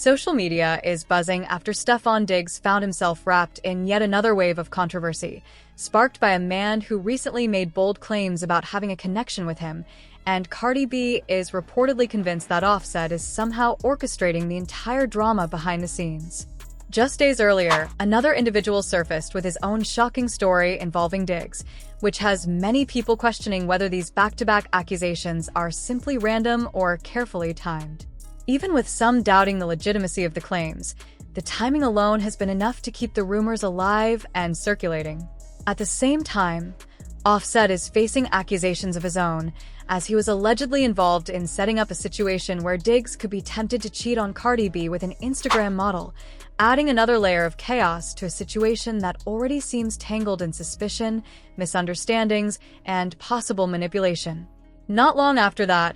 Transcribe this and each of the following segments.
Social media is buzzing after Stefon Diggs found himself wrapped in yet another wave of controversy, sparked by a man who recently made bold claims about having a connection with him, and Cardi B is reportedly convinced that Offset is somehow orchestrating the entire drama behind the scenes. Just days earlier, another individual surfaced with his own shocking story involving Diggs, which has many people questioning whether these back-to-back accusations are simply random or carefully timed. Even with some doubting the legitimacy of the claims, the timing alone has been enough to keep the rumors alive and circulating. At the same time, Offset is facing accusations of his own, as he was allegedly involved in setting up a situation where Diggs could be tempted to cheat on Cardi B with an Instagram model, adding another layer of chaos to a situation that already seems tangled in suspicion, misunderstandings, and possible manipulation. Not long after that,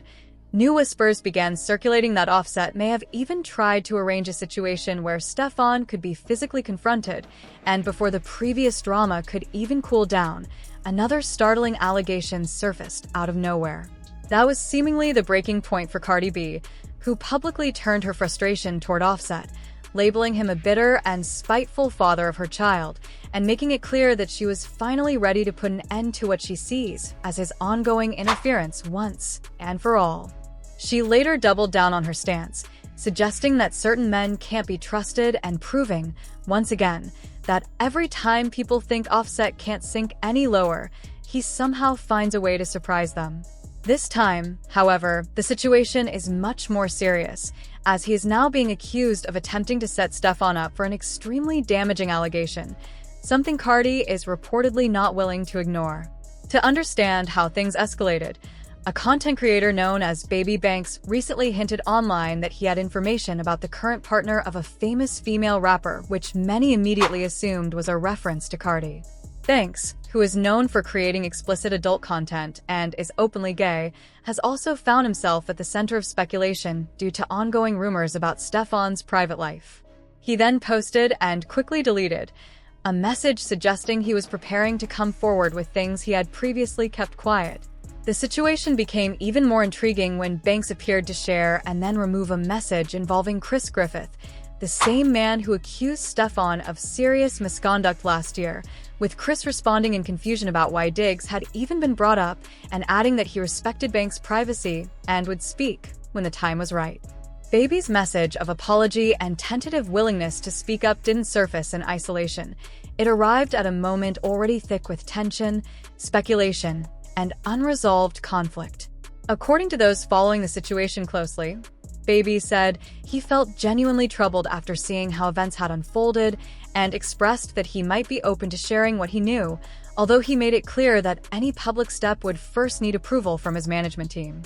new whispers began circulating that Offset may have even tried to arrange a situation where Stefon could be physically confronted, and before the previous drama could even cool down, another startling allegation surfaced out of nowhere. That was seemingly the breaking point for Cardi B, who publicly turned her frustration toward Offset, labeling him a bitter and spiteful father of her child, and making it clear that she was finally ready to put an end to what she sees as his ongoing interference once and for all. She later doubled down on her stance, suggesting that certain men can't be trusted and proving, once again, that every time people think Offset can't sink any lower, he somehow finds a way to surprise them. This time, however, the situation is much more serious, as he is now being accused of attempting to set Stefon up for an extremely damaging allegation, something Cardi is reportedly not willing to ignore. To understand how things escalated, a content creator known as Baby Banks recently hinted online that he had information about the current partner of a famous female rapper, which many immediately assumed was a reference to Cardi. Banks, who is known for creating explicit adult content and is openly gay, has also found himself at the center of speculation due to ongoing rumors about Stefon's private life. He then posted and quickly deleted a message suggesting he was preparing to come forward with things he had previously kept quiet. The situation became even more intriguing when Banks appeared to share and then remove a message involving Chris Griffith, the same man who accused Stefon of serious misconduct last year, with Chris responding in confusion about why Diggs had even been brought up and adding that he respected Banks' privacy and would speak when the time was right. Baby's message of apology and tentative willingness to speak up didn't surface in isolation. It arrived at a moment already thick with tension, speculation, and unresolved conflict. According to those following the situation closely, Baby said he felt genuinely troubled after seeing how events had unfolded and expressed that he might be open to sharing what he knew, although he made it clear that any public step would first need approval from his management team.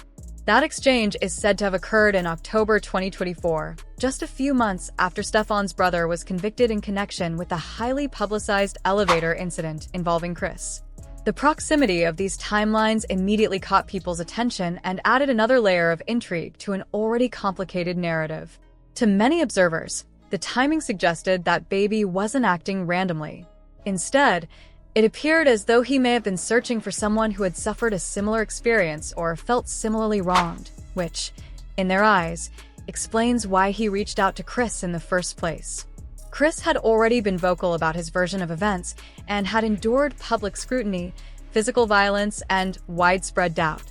That exchange is said to have occurred in October 2024, just a few months after Stefon's brother was convicted in connection with the highly publicized elevator incident involving Chris. The proximity of these timelines immediately caught people's attention and added another layer of intrigue to an already complicated narrative. To many observers, the timing suggested that Baby wasn't acting randomly. Instead, it appeared as though he may have been searching for someone who had suffered a similar experience or felt similarly wronged, which, in their eyes, explains why he reached out to Chris in the first place. Chris had already been vocal about his version of events and had endured public scrutiny, physical violence, and widespread doubt.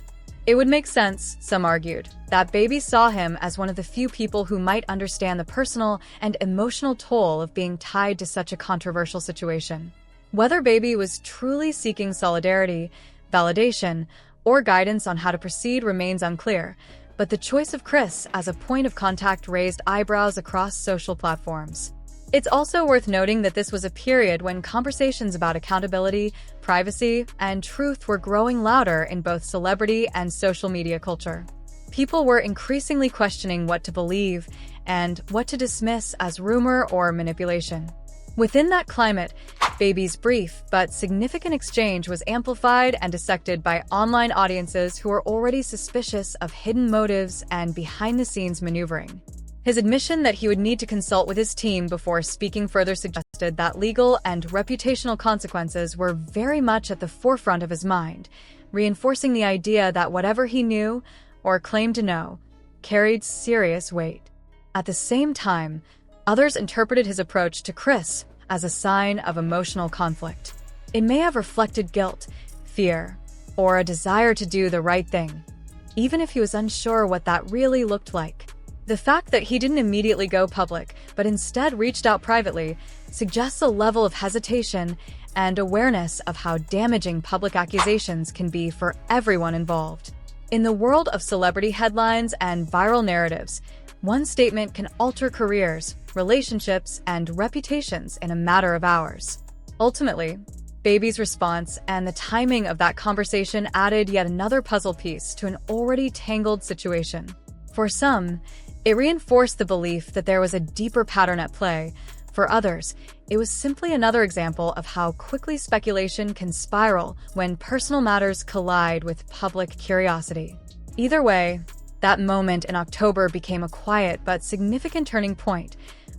It would make sense, some argued, that Baby saw him as one of the few people who might understand the personal and emotional toll of being tied to such a controversial situation. Whether Baby was truly seeking solidarity, validation, or guidance on how to proceed remains unclear, but the choice of Chris as a point of contact raised eyebrows across social platforms. It's also worth noting that this was a period when conversations about accountability, privacy, and truth were growing louder in both celebrity and social media culture. People were increasingly questioning what to believe and what to dismiss as rumor or manipulation. Within that climate, Baby's brief but significant exchange was amplified and dissected by online audiences who were already suspicious of hidden motives and behind-the-scenes maneuvering. His admission that he would need to consult with his team before speaking further suggested that legal and reputational consequences were very much at the forefront of his mind, reinforcing the idea that whatever he knew, or claimed to know, carried serious weight. At the same time, others interpreted his approach to Chris as a sign of emotional conflict. It may have reflected guilt, fear, or a desire to do the right thing, even if he was unsure what that really looked like. The fact that he didn't immediately go public, but instead reached out privately, suggests a level of hesitation and awareness of how damaging public accusations can be for everyone involved. In the world of celebrity headlines and viral narratives, one statement can alter careers, relationships, and reputations in a matter of hours. Ultimately, Baby's response and the timing of that conversation added yet another puzzle piece to an already tangled situation. For some, it reinforced the belief that there was a deeper pattern at play. For others, it was simply another example of how quickly speculation can spiral when personal matters collide with public curiosity. Either way, that moment in October became a quiet but significant turning point,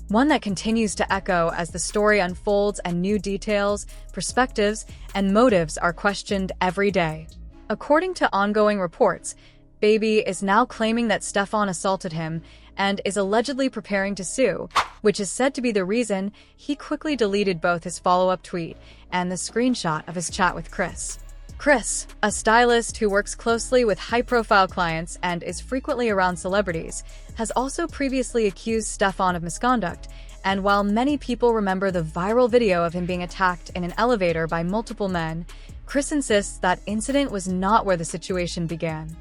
one that continues to echo as the story unfolds and new details, perspectives, and motives are questioned every day. According to ongoing reports, Baby is now claiming that Stefon assaulted him and is allegedly preparing to sue, which is said to be the reason he quickly deleted both his follow-up tweet and the screenshot of his chat with Chris. Chris, a stylist who works closely with high-profile clients and is frequently around celebrities, has also previously accused Stefon of misconduct, and while many people remember the viral video of him being attacked in an elevator by multiple men, Chris insists that incident was not where the situation began.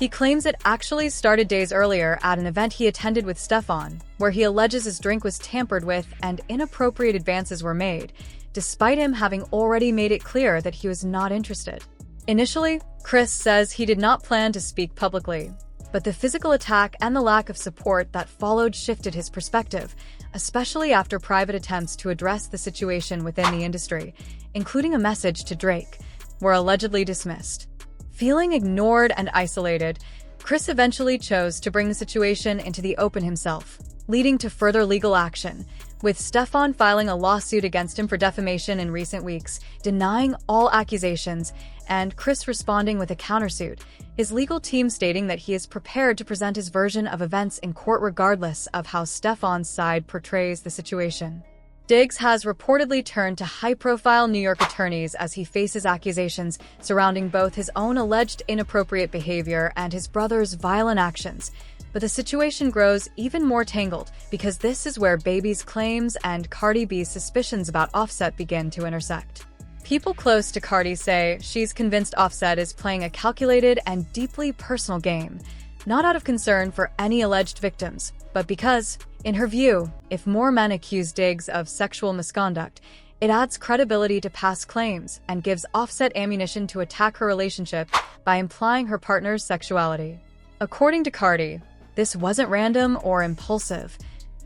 He claims it actually started days earlier at an event he attended with Stefon, where he alleges his drink was tampered with and inappropriate advances were made, despite him having already made it clear that he was not interested. Initially, Chris says he did not plan to speak publicly, but the physical attack and the lack of support that followed shifted his perspective, especially after private attempts to address the situation within the industry, including a message to Drake, were allegedly dismissed. Feeling ignored and isolated, Chris eventually chose to bring the situation into the open himself, leading to further legal action, with Stefon filing a lawsuit against him for defamation in recent weeks, denying all accusations, and Chris responding with a countersuit, his legal team stating that he is prepared to present his version of events in court regardless of how Stefon's side portrays the situation. Diggs has reportedly turned to high-profile New York attorneys as he faces accusations surrounding both his own alleged inappropriate behavior and his brother's violent actions. But the situation grows even more tangled because this is where Baby's claims and Cardi B's suspicions about Offset begin to intersect. People close to Cardi say she's convinced Offset is playing a calculated and deeply personal game, not out of concern for any alleged victims, but because, in her view, if more men accuse Diggs of sexual misconduct, it adds credibility to past claims and gives Offset ammunition to attack her relationship by implying her partner's sexuality. According to Cardi, this wasn't random or impulsive.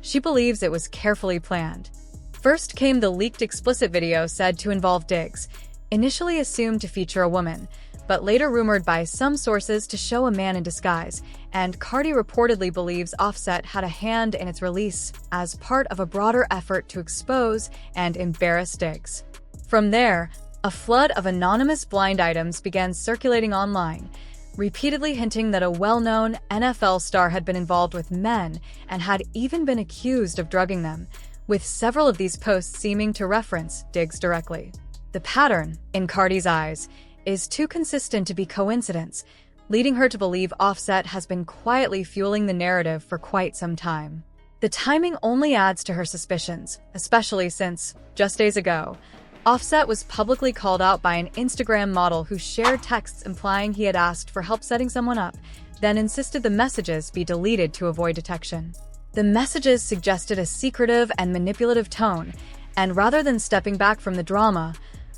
She believes it was carefully planned. First came the leaked explicit video said to involve Diggs, initially assumed to feature a woman, but later rumored by some sources to show a man in disguise, and Cardi reportedly believes Offset had a hand in its release as part of a broader effort to expose and embarrass Diggs. From there, a flood of anonymous blind items began circulating online, repeatedly hinting that a well-known NFL star had been involved with men and had even been accused of drugging them, with several of these posts seeming to reference Diggs directly. The pattern, in Cardi's eyes, is too consistent to be coincidence, leading her to believe Offset has been quietly fueling the narrative for quite some time. The timing only adds to her suspicions, especially since, just days ago, Offset was publicly called out by an Instagram model who shared texts implying he had asked for help setting someone up, then insisted the messages be deleted to avoid detection. The messages suggested a secretive and manipulative tone, and rather than stepping back from the drama,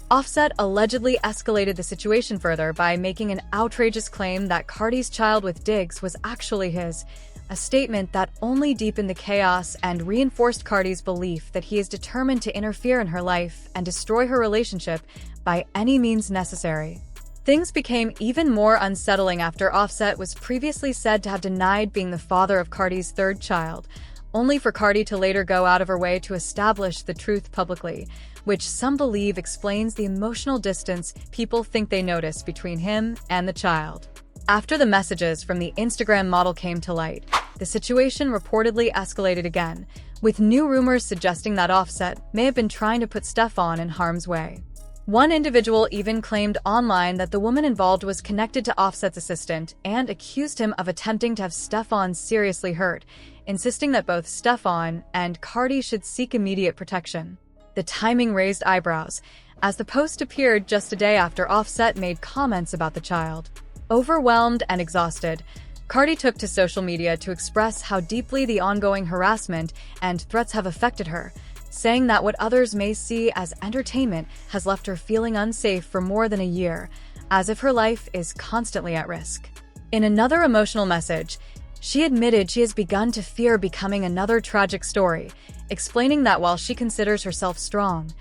Offset allegedly escalated the situation further by making an outrageous claim that Cardi's child with Diggs was actually his, a statement that only deepened the chaos and reinforced Cardi's belief that he is determined to interfere in her life and destroy her relationship by any means necessary. Things became even more unsettling after Offset was previously said to have denied being the father of Cardi's third child, only for Cardi to later go out of her way to establish the truth publicly, which some believe explains the emotional distance people think they notice between him and the child. After the messages from the Instagram model came to light, the situation reportedly escalated again, with new rumors suggesting that Offset may have been trying to put Stefon in harm's way. One individual even claimed online that the woman involved was connected to Offset's assistant and accused him of attempting to have Stefon seriously hurt, insisting that both Stefon and Cardi should seek immediate protection. The timing raised eyebrows, as the post appeared just a day after Offset made comments about the child. Overwhelmed and exhausted, Cardi took to social media to express how deeply the ongoing harassment and threats have affected her, saying that what others may see as entertainment has left her feeling unsafe for more than a year, as if her life is constantly at risk. In another emotional message, she admitted she has begun to fear becoming another tragic story, explaining that while she considers herself strong,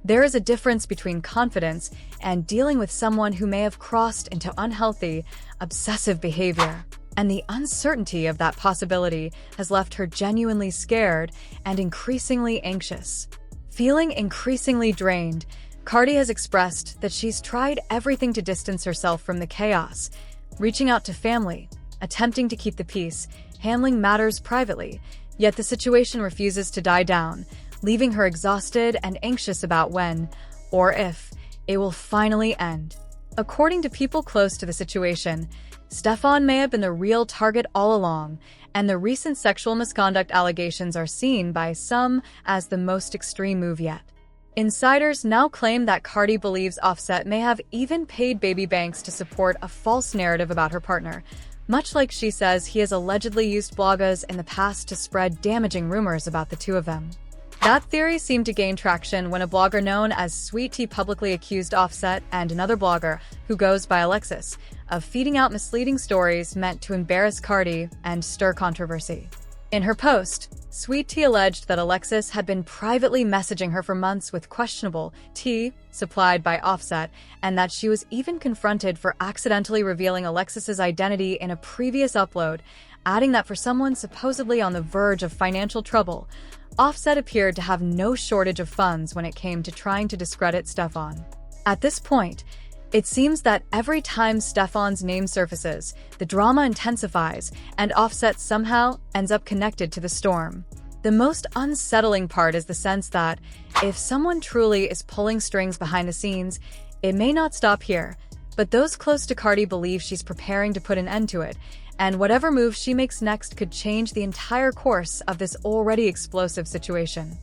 there is a difference between confidence and dealing with someone who may have crossed into unhealthy, obsessive behavior. And the uncertainty of that possibility has left her genuinely scared and increasingly anxious. Feeling increasingly drained, Cardi has expressed that she's tried everything to distance herself from the chaos, reaching out to family, attempting to keep the peace, handling matters privately, yet the situation refuses to die down, leaving her exhausted and anxious about when, or if, it will finally end. According to people close to the situation, Stefon may have been the real target all along, and the recent sexual misconduct allegations are seen by some as the most extreme move yet. Insiders now claim that Cardi believes Offset may have even paid baby banks to support a false narrative about her partner, much like she says he has allegedly used bloggers in the past to spread damaging rumors about the two of them. That theory seemed to gain traction when a blogger known as Sweet Tea publicly accused Offset and another blogger, who goes by Alexis, of feeding out misleading stories meant to embarrass Cardi and stir controversy. In her post, Sweet Tea alleged that Alexis had been privately messaging her for months with questionable tea supplied by Offset, and that she was even confronted for accidentally revealing Alexis's identity in a previous upload, adding that for someone supposedly on the verge of financial trouble, Offset appeared to have no shortage of funds when it came to trying to discredit Stefon. At this point, it seems that every time Stefon's name surfaces, the drama intensifies, and Offset somehow ends up connected to the storm. The most unsettling part is the sense that, if someone truly is pulling strings behind the scenes, it may not stop here, but those close to Cardi believe she's preparing to put an end to it, and whatever move she makes next could change the entire course of this already explosive situation.